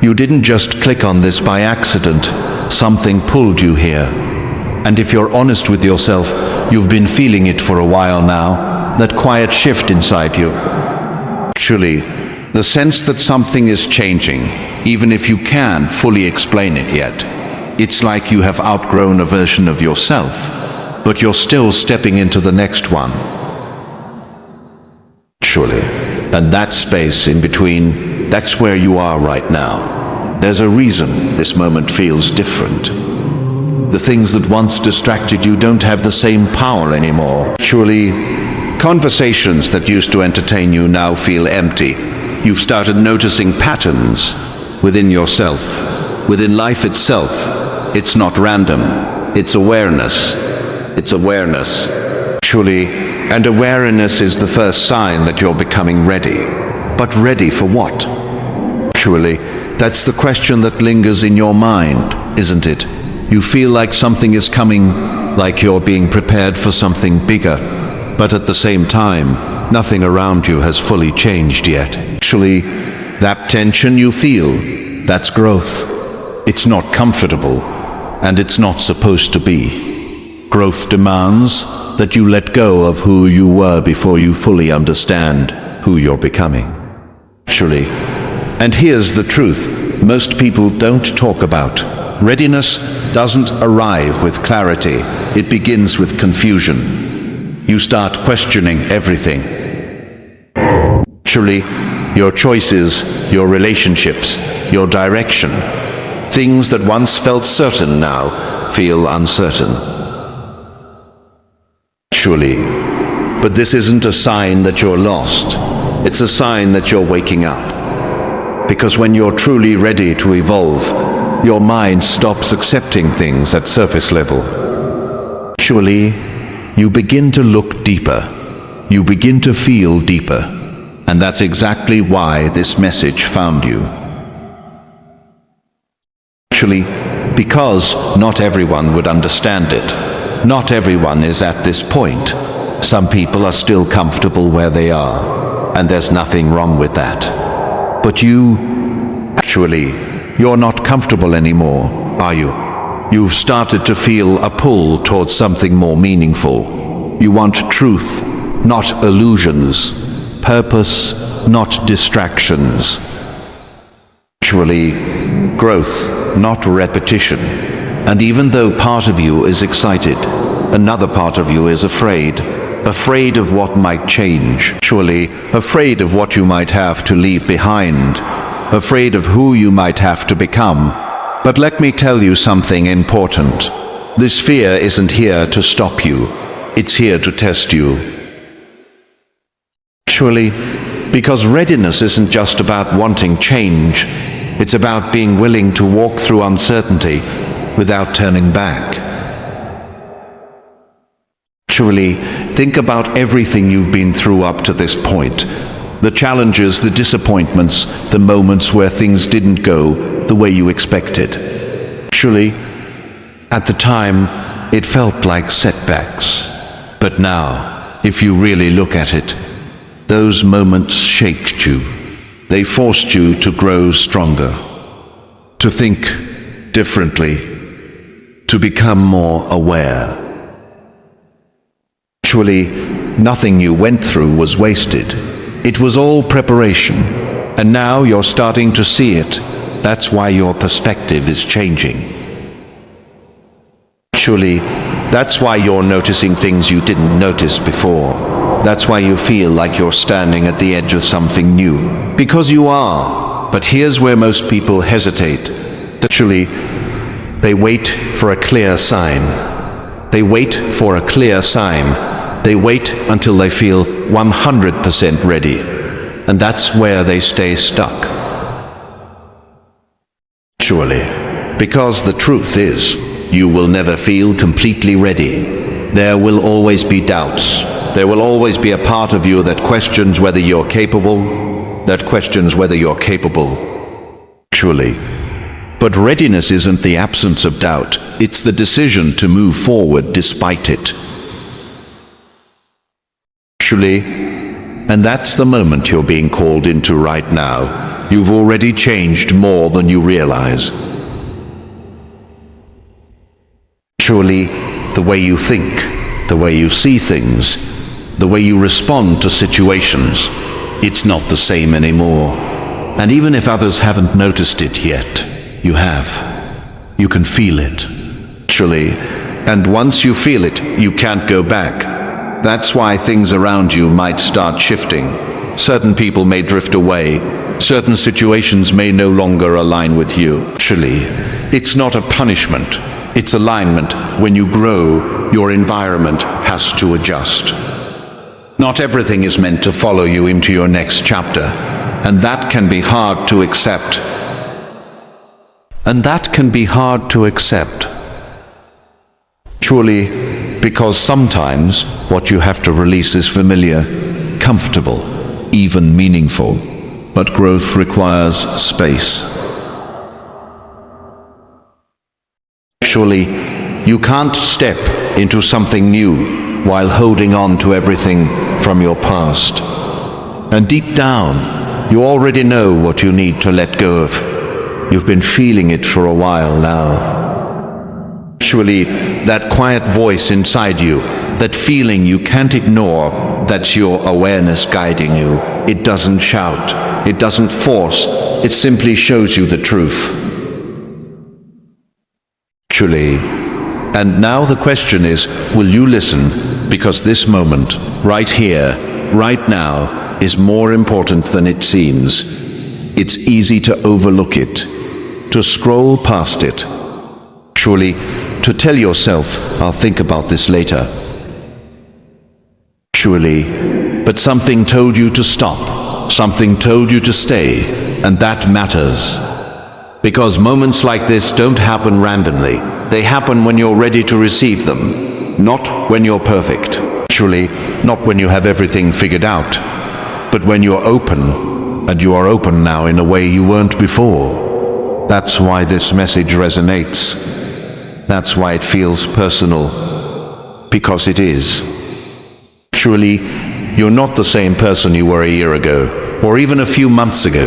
You didn't just click on this by accident. Something pulled you here. And if you're honest with yourself, you've been feeling it for a while now, that quiet shift inside you. Actually, the sense that something is changing, even if you can't fully explain it yet. It's like you have outgrown a version of yourself, but you're still stepping into the next one. Surely. And that space in between, that's where you are right now. There's a reason this moment feels different. The things that once distracted you don't have the same power anymore. Surely, conversations that used to entertain you now feel empty. You've started noticing patterns within yourself, within life itself. It's not random. It's awareness. It's awareness. Surely, and awareness is the first sign that you're becoming ready. But ready for what? Surely, that's the question that lingers in your mind, isn't it? You feel like something is coming, like you're being prepared for something bigger. But at the same time, nothing around you has fully changed yet. Actually, that tension you feel, that's growth. It's not comfortable, and it's not supposed to be. Growth demands that you let go of who you were before you fully understand who you're becoming. Actually, and here's the truth, most people don't talk about. Readiness doesn't arrive with clarity, it begins with confusion. You start questioning everything. Actually, your choices, your relationships, your direction. Things that once felt certain now feel uncertain. Surely, but this isn't a sign that you're lost. It's a sign that you're waking up. Because when you're truly ready to evolve, your mind stops accepting things at surface level. Actually, you begin to look deeper. You begin to feel deeper. And that's exactly why this message found you. Actually, because not everyone would understand it. Not everyone is at this point. Some people are still comfortable where they are, and there's nothing wrong with that. But you, actually, you're not comfortable anymore, are you? You've started to feel a pull towards something more meaningful. You want truth, not illusions. Purpose, not distractions. Actually, growth, not repetition. And even though part of you is excited, another part of you is afraid. Afraid of what might change. Actually, afraid of what you might have to leave behind. Afraid of who you might have to become. But let me tell you something important. This fear isn't here to stop you. It's here to test you. Actually, because readiness isn't just about wanting change. It's about being willing to walk through uncertainty without turning back. Actually, think about everything you've been through up to this point. The challenges, the disappointments, the moments where things didn't go the way you expected. Actually, at the time, it felt like setbacks. But now, if you really look at it, those moments shaped you. They forced you to grow stronger, to think differently, to become more aware. Actually, nothing you went through was wasted. It was all preparation, and now you're starting to see it. That's why your perspective is changing. Actually, that's why you're noticing things you didn't notice before. That's why you feel like you're standing at the edge of something new. Because you are. But here's where most people hesitate. Actually, they wait for a clear sign. They wait for a clear sign. They wait until they feel 100% ready, and that's where they stay stuck. Surely, because the truth is, you will never feel completely ready. There will always be doubts. There will always be a part of you that questions whether you're capable, Surely. But readiness isn't the absence of doubt. It's the decision to move forward despite it. And that's the moment you're being called into right now. you've already changed more than you realize. Surely, the way you think, the way you see things, the way you respond to situations, it's not the same anymore. And even if others haven't noticed it yet, you have. You can feel it. Surely, and once you feel it, you can't go back. That's why things around you might start shifting. Certain people may drift away. Certain situations may no longer align with you. Actually, it's not a punishment. It's alignment. When you grow, your environment has to adjust. Not everything is meant to follow you into your next chapter, and that can be hard to accept. Surely, because sometimes what you have to release is familiar, comfortable, even meaningful. But growth requires space. Surely, you can't step into something new while holding on to everything from your past. And deep down, you already know what you need to let go of. You've been feeling it for a while now. Surely, that quiet voice inside you, that feeling you can't ignore, that's your awareness guiding you. It doesn't shout, it doesn't force, it simply shows you the truth. Surely, and now the question is, will you listen? Because this moment, right here, right now, is more important than it seems. It's easy to overlook it, to scroll past it. Surely, to tell yourself, I'll think about this later. Surely, but something told you to stop, something told you to stay, and that matters. Because moments like this don't happen randomly. They happen when you're ready to receive them, not when you're perfect. Surely, not when you have everything figured out, but when you're open, and you are open now in a way you weren't before. That's why this message resonates. That's why it feels personal, because it is. Surely, you're not the same person you were a year ago, or even a few months ago.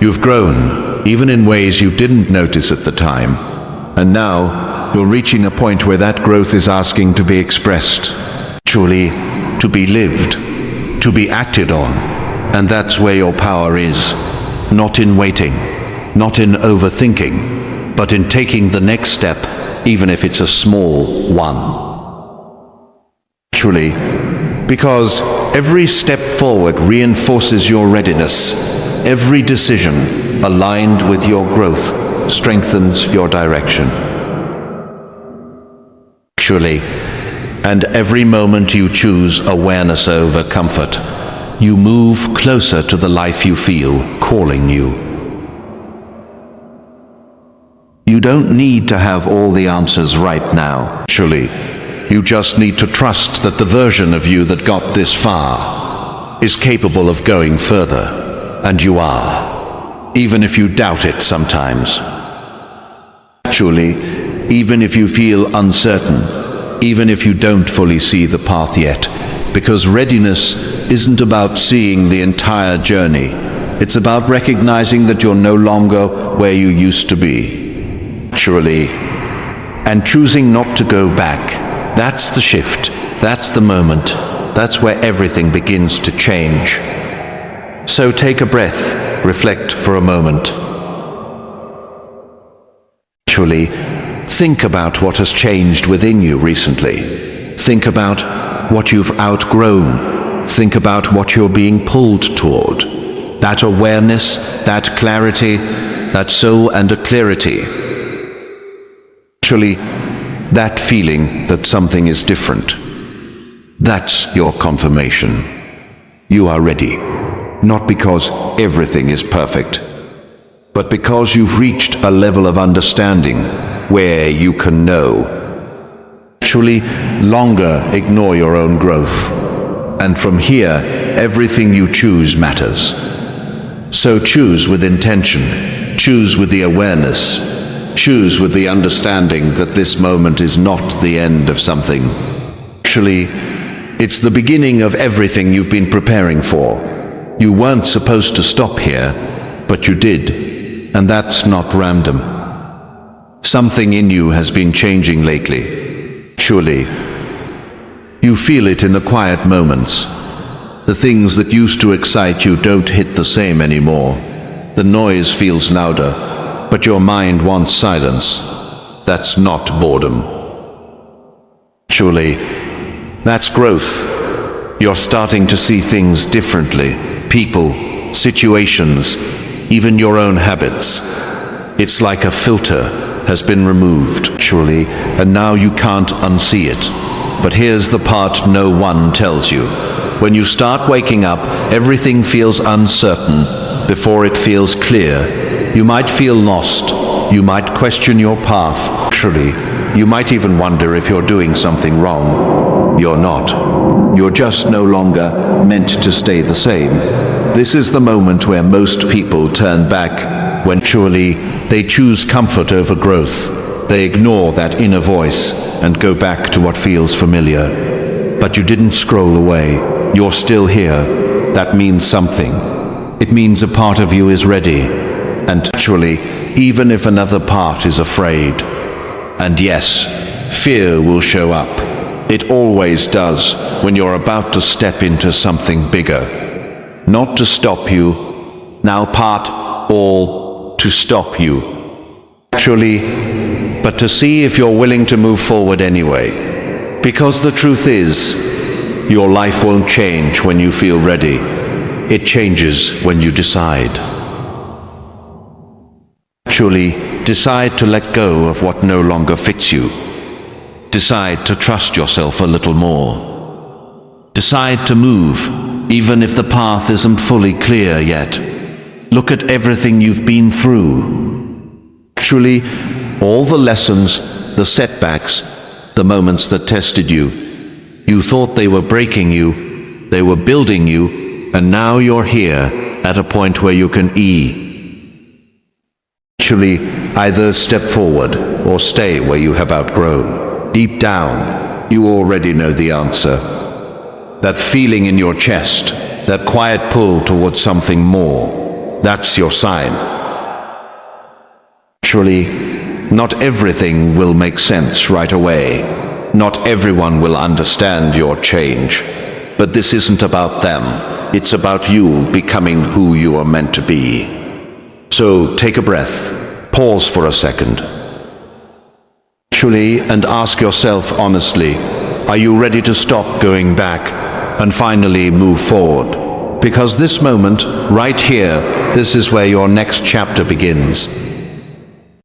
You've grown, even in ways you didn't notice at the time. And now, you're reaching a point where that growth is asking to be expressed. Surely, to be lived, to be acted on. And that's where your power is. Not in waiting, not in overthinking, but in taking the next step, even if it's a small one. Truly, because every step forward reinforces your readiness. Every decision aligned with your growth strengthens your direction. Surely, and every moment you choose awareness over comfort, you move closer to the life you feel calling you. You don't need to have all the answers right now. Surely, you just need to trust that the version of you that got this far is capable of going further. And you are, even if you doubt it sometimes. Actually, even if you feel uncertain, even if you don't fully see the path yet, because readiness isn't about seeing the entire journey. It's about recognizing that you're no longer where you used to be. Surely, and choosing not to go back. That's the shift. That's the moment. That's where everything begins to change. So take a breath, reflect for a moment. Surely, think about what has changed within you recently. Think about what you've outgrown. Think about what you're being pulled toward. That awareness, that clarity, that soul and a clarity. Surely, that feeling that something is different. That's your confirmation. You are ready. Not because everything is perfect, but because you've reached a level of understanding where you can know. Surely, longer ignore your own growth. And from here, everything you choose matters. So choose with intention. Choose with the awareness. Choose with the understanding that this moment is not the end of something. Actually, it's the beginning of everything you've been preparing for. You weren't supposed to stop here, but you did, and that's not random. Something in you has been changing lately. Surely, you feel it in the quiet moments. The things that used to excite you don't hit the same anymore. The noise feels louder, but your mind wants silence. That's not boredom. Surely, that's growth. You're starting to see things differently. People, situations, even your own habits. It's like a filter has been removed, surely, and now you can't unsee it. But here's the part no one tells you. When you start waking up, everything feels uncertain before it feels clear. You might feel lost. You might question your path. Surely, you might even wonder if you're doing something wrong. You're not. You're just no longer meant to stay the same. This is the moment where most people turn back, when surely they choose comfort over growth. They ignore that inner voice and go back to what feels familiar. But you didn't scroll away. You're still here. That means something. It means a part of you is ready. And actually, even if another part is afraid. And yes, fear will show up. It always does when you're about to step into something bigger. Not to stop you, now part, all, to stop you. Actually, but to see if you're willing to move forward anyway. Because the truth is, your life won't change when you feel ready. It changes when you decide. Actually, decide to let go of what no longer fits you. Decide to trust yourself a little more. Decide to move, even if the path isn't fully clear yet. Look at everything you've been through. Actually, all the lessons, the setbacks, the moments that tested you. You thought they were breaking you, they were building you, and now you're here at a point where you can Actually, either step forward or stay where you have outgrown. Deep down, you already know the answer. That feeling in your chest, that quiet pull towards something more, that's your sign. Actually, not everything will make sense right away. Not everyone will understand your change. But this isn't about them. It's about you becoming who you are meant to be. So take a breath. Pause for a second. Actually, and ask yourself honestly, are you ready to stop going back and finally move forward? Because this moment, right here, this is where your next chapter begins.